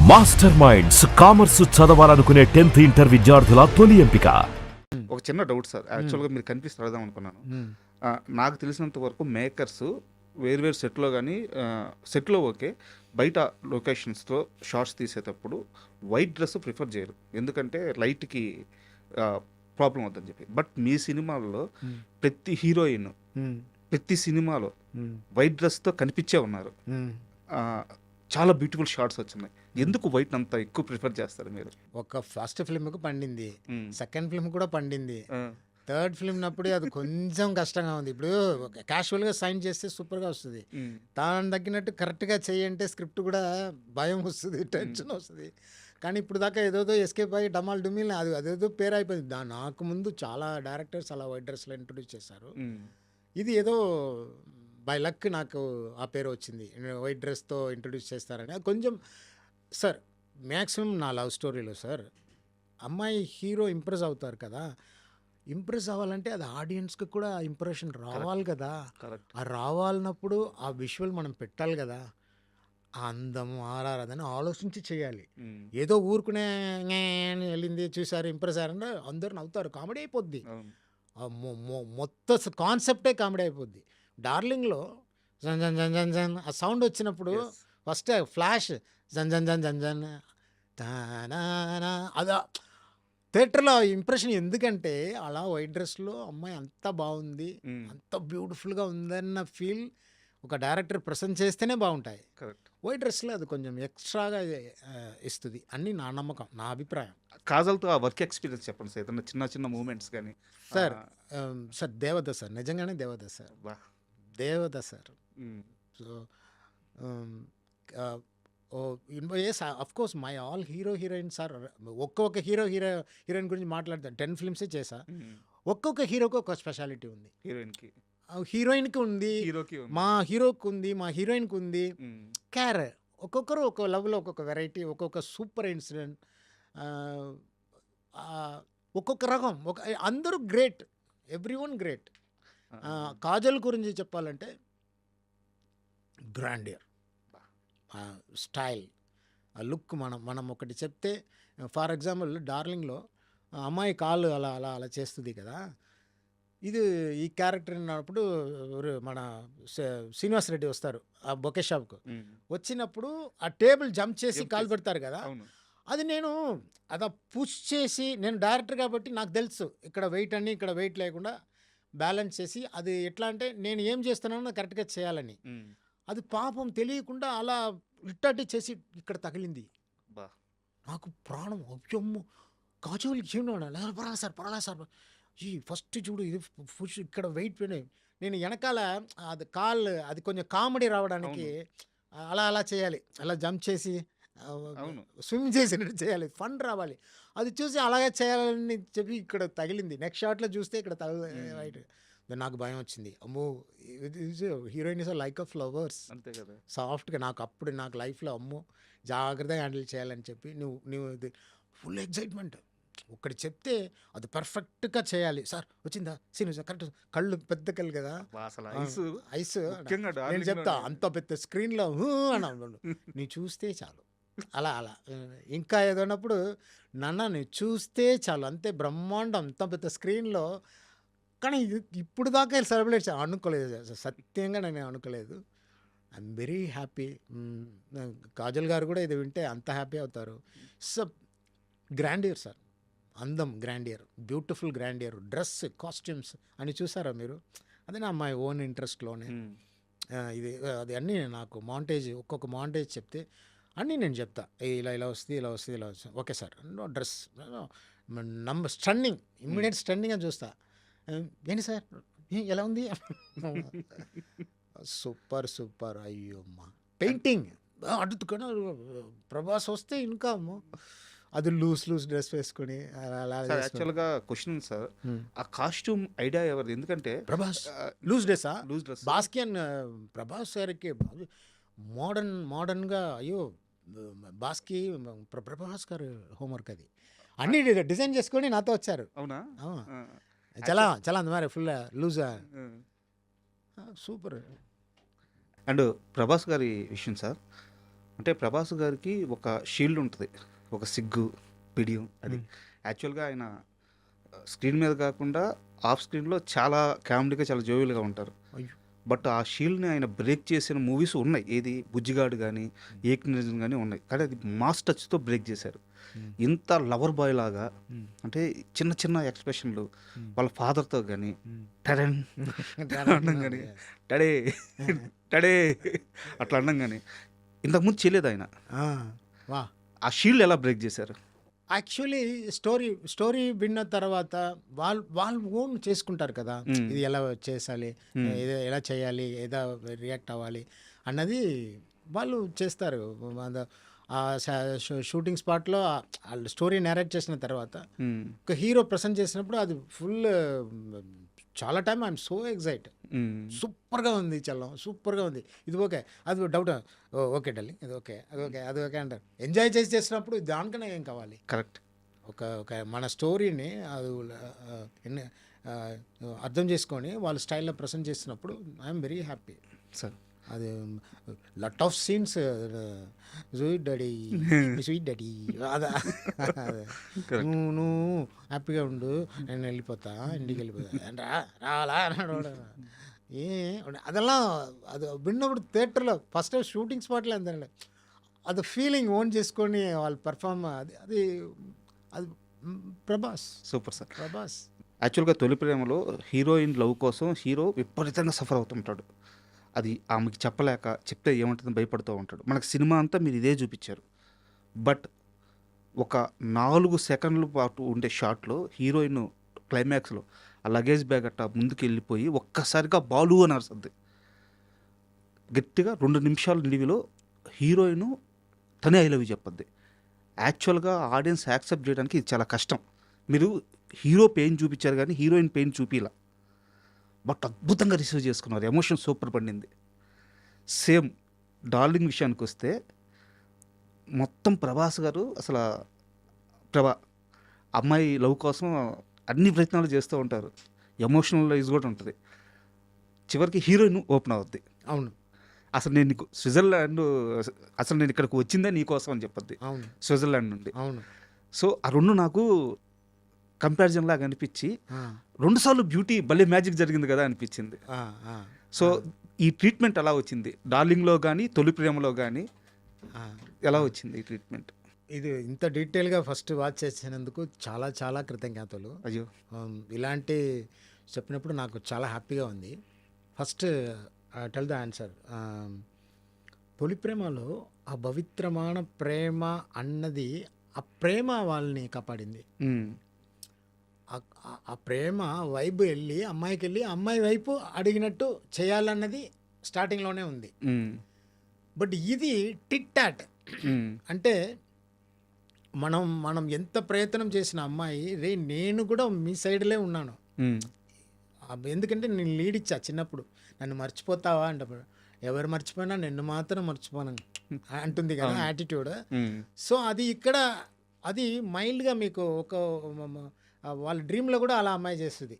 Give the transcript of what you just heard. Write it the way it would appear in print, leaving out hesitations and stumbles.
Master minds commerce చదవాలనుకునే 10th inter విద్యార్థుల తొలి ఎంపిక. ఒక చిన్న డౌట్ సార్, యాక్చువల్గా మీరు కనిపిస్తే అడదాం అనుకున్నాను. నాకు తెలిసినంత వరకు మేకర్స్ వేరు సెట్లో కానీ సెట్లో ఓకే, బయట లొకేషన్స్లో షార్ట్స్ తీసేటప్పుడు వైట్ డ్రెస్ ప్రిఫర్ చేయరు, ఎందుకంటే లైట్కి ప్రాబ్లం అవుతుందని చెప్పి. బట్ మీ సినిమాల్లో ప్రతి హీరోయిన్ ప్రతి సినిమాలో వైట్ డ్రెస్తో కనిపించే ఉన్నారు. చాలా బ్యూటిఫుల్ షార్ట్స్ వచ్చినాయి. ఎందుకు వైట్ అంత ఎక్కువ ప్రిఫర్ చేస్తారు మీరు? ఒక ఫస్ట్ ఫిల్మ్కి పండింది, సెకండ్ ఫిల్మ్ కూడా పండింది, థర్డ్ ఫిల్మ్ నప్పుడు అది కొంచెం కష్టంగా ఉంది. ఇప్పుడు క్యాషువల్గా సైన్ చేస్తే సూపర్గా వస్తుంది, దాని తగ్గినట్టు కరెక్ట్గా చేయంటే స్క్రిప్ట్ కూడా భయం వస్తుంది, టెన్షన్ వస్తుంది. కానీ ఇప్పుడు దాకా ఏదోదో ఎస్కేప్ అయ్యి డమాల్ డుమిల్ అదేదో పేరు అయిపోయింది. నాకు ముందు చాలా డైరెక్టర్స్ అలా వైట్ డ్రెస్లో ఇంట్రొడ్యూస్ చేశారు. ఇది ఏదో బై లక్ నాకు ఆ పేరు వచ్చింది, వైట్ డ్రెస్తో ఇంట్రొడ్యూస్ చేస్తారని. అది కొంచెం సార్ మ్యాక్సిమం నా లవ్ స్టోరీలో సార్ అమ్మాయి హీరో ఇంప్రెస్ అవుతారు కదా, ఇంప్రెస్ అవ్వాలంటే అది ఆడియన్స్కి కూడా ఇంప్రెషన్ రావాలి కదా. ఆ రావాలన్నప్పుడు ఆ విజువల్ మనం పెట్టాలి కదా, ఆ అందము ఆరారదని ఆలోచించి చేయాలి. ఏదో ఊరుకునే వెళ్ళింది చూసారు ఇంప్రెస్ అయ్యారంటే అందరు నవ్వుతారు, కామెడీ అయిపోద్ది. మొత్తం కాన్సెప్టే కామెడీ అయిపోద్ది. డార్లింగ్లో జన్ జన్ జన్ జన్ జన్ ఆ సౌండ్ వచ్చినప్పుడు ఫస్ట్ ఫ్లాష్ జన్ జన్ జన్ జన్ జన్ అదా థియేటర్లో ఇంప్రెషన్. ఎందుకంటే అలా వైట్ డ్రెస్లో అమ్మాయి అంత బాగుంది, అంత బ్యూటిఫుల్గా ఉందన్న ఫీల్ ఒక డైరెక్టర్ ప్రజెంట్ చేస్తేనే బాగుంటాయి. వైట్ డ్రెస్లో అది కొంచెం ఎక్స్ట్రాగా ఇస్తుంది అని నా నమ్మకం, నా అభిప్రాయం. కాజల్తో ఆ వర్క్ ఎక్స్పీరియన్స్ చెప్పండి సార్, ఏదైనా చిన్న చిన్న మూమెంట్స్ కానీ. సార్ సార్ దేవత సార్, నిజంగానే దేవత సార్, దేవత sir. So of course my all hero heroines sir, ఒక్కొక్క హీరోయిన్ గురించి మాట్లాడతాను. 10 ఫిల్మ్సే చేశా. ఒక్కొక్క హీరోకి ఒక స్పెషాలిటీ ఉంది. హీరోయిన్కి ఉంది, మా హీరోకి ఉంది, మా హీరోయిన్కి ఉంది. క్యారెక్టర్ ఒక్కొక్కరు ఒక్కొక్క లెవెల్లో ఒక్కొక్క వెరైటీ, ఒక్కొక్క సూపర్ ఇన్సిడెంట్, ఒక్కొక్క రకం, అందరూ గ్రేట్, ఎవ్రీవన్ గ్రేట్. కాజల్ గురించి చెప్పాలంటే గ్రాండియర్, స్టైల్, లుక్. మనం ఒకటి చెప్తే ఫర్ ఎగ్జాంపుల్ డార్లింగ్లో అమ్మాయి కాళ్ళు అలా అలా అలా చేస్తుంది కదా, ఇది ఈ క్యారెక్టర్ అన్నప్పుడు మన శ్రీనివాస్ రెడ్డి వస్తారు ఆ బొకే షాప్కు, వచ్చినప్పుడు ఆ టేబుల్ జంప్ చేసి కాలు పెడతారు కదా, అది నేను అదా పుష్ చేసి, నేను డైరెక్టర్ కాబట్టి నాకు తెలుసు ఇక్కడ వెయిట్ అని ఇక్కడ వెయిట్ లేకుండా బ్యాలెన్స్ చేసి, అది ఎట్లా అంటే నేను ఏం చేస్తున్నానో కరెక్ట్గా చేయాలని, అది పాపం తెలియకుండా అలా ఇట్టటి చేసి ఇక్కడ తగిలింది. నాకు ప్రాణం అయ్యమ్ము, కాజోలికి చేయడం పర్వాలేదు సార్ ఈ ఫస్ట్ చూడు ఇది పుష్ ఇక్కడ వెయిట్ పోయినాయి. నేను వెనకాల అది కాళ్ళు అది కొంచెం కామెడీ రావడానికి అలా అలా చేయాలి, అలా జంప్ చేసి స్విమ్ చేసినట్టు చేయాలి, ఫన్ రావాలి. అది చూసి అలాగే చేయాలని చెప్పి ఇక్కడ తగిలింది. నెక్స్ట్ షాట్లో చూస్తే ఇక్కడ రైట్, నాకు భయం వచ్చింది. అమ్మో heroine is like of flowers, అంతే కదా సాఫ్ట్గా. నాకు లైఫ్లో అమ్మో జాగ్రత్తగా హ్యాండిల్ చేయాలని చెప్పి నువ్వు ఇది ఫుల్ ఎగ్జైట్మెంట్. ఒకటి చెప్తే అది పర్ఫెక్ట్గా చేయాలి. సార్ వచ్చిందా సీన్ కరెక్ట్, కళ్ళు పెద్ద కళ్ళు కదా, ఐస్ నేను చెప్తా అంత పెద్ద స్క్రీన్లో అన్నాను, నీ చూస్తే చాలు అలా అలా. ఇంకా ఏదన్నప్పుడు నీ చూస్తే చాలు, అంతే బ్రహ్మాండం, అంత పెద్ద స్క్రీన్లో. కానీ ఇప్పుడు దాకా సెలబ్రేట్ అనుకోలేదు, సత్యంగా నేను అనుకోలేదు. I'm very happy. కాజల్ గారు కూడా ఇది వింటే అంత హ్యాపీ అవుతారు. సో గ్రాండియర్ సార్, అందం grandeur, beautiful grandeur, dress costumes అని చూసారా మీరు, అదే నా మై ఓన్ ఇంట్రెస్ట్లోనే ఇది అది అన్నీ నాకు మాంటేజ్, ఒక్కొక్క మాంటేజ్ చెప్తే అన్నీ నేను చెప్తా, ఇలా ఇలా వస్తుంది ఇలా వస్తుంది ఇలా వస్తుంది. Okay sir dress stunning, immediate stunning అని చూస్తా. ఏంటి సార్ ఎలా ఉంది, సూపర్ సూపర్, అయ్యమ్మ పెయింటింగ్ అడుగుతున్నా. ప్రభాస్ వస్తే ఇంకా అది లూజ్ డ్రెస్ వేసుకొని అలా. యాక్చువల్గా క్వశ్చన్ సార్, ఆ కాస్ట్యూమ్ ఐడియా ఎవరిది? ఎందుకంటే ప్రభాస్ లూజ్ డ్రెస్ బాస్కియన్ ప్రభాస్ గారికి మోడర్న్గా, అయ్యో బాస్కి ప్రభాస్ గారు హోంవర్క్ అది అన్ని డిజైన్ చేసుకొని నాతో వచ్చారు. అవునా? చాలా చాలా అందుమారి full loose super. And Prabhas గారి విషయం సార్, అంటే ప్రభాస్ గారికి ఒక షీల్డ్ ఉంటుంది, ఒక సిగ్గు పిడియం. అది యాక్చువల్గా ఆయన స్క్రీన్ మీద కాకుండా ఆఫ్ స్క్రీన్లో చాలా కామెడీగా, చాలా జోవియల్గా ఉంటారు. అయ్యో. బట్ ఆ షీల్డ్ని ఆయన బ్రేక్ చేసిన మూవీస్ ఉన్నాయి. ఏది బుజ్జిగాడు కానీ, ఏక్ నిజం కానీ ఉన్నాయి. కానీ అది మాస్ టచ్తో బ్రేక్ చేశారు. ఇంత లవర్ బాయ్ లాగా, అంటే చిన్న చిన్న ఎక్స్ప్రెషన్లు వాళ్ళ ఫాదర్తో కానీ టడన్ అనడం కానీ, టడే టడే అట్లా అనడం కానీ ఇంతకుముందు చేయలేదు ఆయన. వా. ఆ షీల్డ్ ఎలా బ్రేక్ చేశారు? యాక్చువల్లీ స్టోరీ విన్న తర్వాత వాళ్ళు ఓన్ చేసుకుంటారు కదా, ఇది ఎలా చేసాలి, ఇది ఎలా చేయాలి, ఏదో రియాక్ట్ అవ్వాలి అన్నది వాళ్ళు చేస్తారు. ఆ షూటింగ్ స్పాట్లో వాళ్ళు స్టోరీ నేరేట్ చేసిన తర్వాత ఒక హీరో ప్రజెంట్ చేసినప్పుడు అది ఫుల్ చాలా టైం ఐఎమ్ సో ఎగ్జైట్. సూపర్గా ఉంది చల్లం, సూపర్గా ఉంది, ఇది ఓకే, అది డౌట్, ఓకే డార్లింగ్, ఇది ఓకే, అది ఓకే, అది ఓకే అంటారు. ఎంజాయ్ చేసినప్పుడు దానికన్నా ఏం కావాలి? కరెక్ట్. ఒక మన స్టోరీని అది అర్థం చేసుకొని వాళ్ళ స్టైల్లో ప్రజెంట్ చేసినప్పుడు ఐఎమ్ వెరీ హ్యాపీ సార్. అది lot of scenes, sweet daddy sweet daddy, అదే నువ్వు హ్యాపీగా ఉండు, నేను వెళ్ళిపోతా, ఇంటికి వెళ్ళిపోతా, రావాలా అన్నాడు. అదెல்லாம் అది విన్నప్పుడు థియేటర్లో ఫస్ట్ టైం షూటింగ్ స్పాట్లో అంతే అది ఫీలింగ్ ఓన్ చేసుకొని వాళ్ళు పెర్ఫార్మ్, అది అది ప్రభాస్. Super sir. ప్రభాస్ యాక్చువల్గా తొలి ప్రేమలో హీరోయిన్ లవ్ కోసం హీరో విపరీతంగా సఫర్ అవుతుంటాడు. అది ఆమెకి చెప్పలేక, చెప్తే ఏమంటుందని భయపడుతూ ఉంటాడు. మనకు సినిమా అంతా మీరు ఇదే చూపించారు. బట్ ఒక 4 సెకండ్ల పాటు ఉండే షాట్లో హీరోయిన్ క్లైమాక్స్లో ఆ లగేజ్ బ్యాగ్ అట్టా ముందుకు వెళ్ళిపోయి ఒక్కసారిగా బాలు అని అరుస్తుంది. గట్టిగా 2 నిమిషాల నిడివిలో హీరోయిన్ తనే ఐ లవ్ యూ చెప్పద్ది. యాక్చువల్గా ఆడియన్స్ యాక్సెప్ట్ చేయడానికి ఇది చాలా కష్టం. మీరు హీరో పెయిన్ చూపించారు కానీ హీరోయిన్ పెయిన్ చూపిలా. బట్ అద్భుతంగా రిసీవ్ చేసుకున్నారు, ఎమోషన్ సూపర్ పండింది. సేమ్ డార్లింగ్ విషయానికి వస్తే మొత్తం ప్రభాస్ గారు అసలు అమ్మాయి లవ్ కోసం అన్ని ప్రయత్నాలు చేస్తూ ఉంటారు. ఎమోషనల్ రైజ్ కూడా ఉంటుంది. చివరికి హీరోయిన్ ఓపెన్ అవుద్ది. అవును, అసలు నేను నీకు స్విట్జర్లాండ్, అసలు నేను ఇక్కడికి వచ్చిందే నీకోసం అని చెప్పొద్ది, అవును, స్విట్జర్లాండ్ నుండి. అవును. సో ఆ రెండు నాకు కంపారిజన్ లాగా అనిపించి 2 సార్లు బ్యూటీ భలే మ్యాజిక్ జరిగింది కదా అనిపించింది. సో ఈ ట్రీట్మెంట్ ఎలా వచ్చింది డార్లింగ్లో కానీ తొలి ప్రేమలో కానీ, ఎలా వచ్చింది ఈ ట్రీట్మెంట్? ఇది ఇంత డీటెయిల్గా ఫస్ట్ వాచ్ చేసినందుకు చాలా చాలా కృతజ్ఞతలు. అయ్యో, ఇలాంటి చెప్పినప్పుడు నాకు చాలా హ్యాపీగా ఉంది. First tell the answer. తొలి ప్రేమలో ఆ పవిత్రమైన ప్రేమ అన్నది, ఆ ప్రేమ వాళ్ళని కాపాడింది. ఆ ప్రేమ వైపు వెళ్ళి అమ్మాయికి వెళ్ళి అమ్మాయి వైపు అడిగినట్టు చేయాలన్నది స్టార్టింగ్లోనే ఉంది. బట్ ఇది టిట్ టాట్, అంటే మనం ఎంత ప్రయత్నం చేసిన అమ్మాయి రే నేను కూడా మీ సైడ్లే ఉన్నాను, ఎందుకంటే నేను లీడ్ ఇచ్చా చిన్నప్పుడు, నన్ను మర్చిపోతావా అంటే ఎవరు మర్చిపోయినా నిన్ను మాత్రం మర్చిపోను అంటుంది కదా యాటిట్యూడ్. సో అది ఇక్కడ అది మైల్డ్గా మీకు ఒక వాళ్ళ డ్రీమ్లో కూడా అలా అమ్మాయి చేస్తుంది.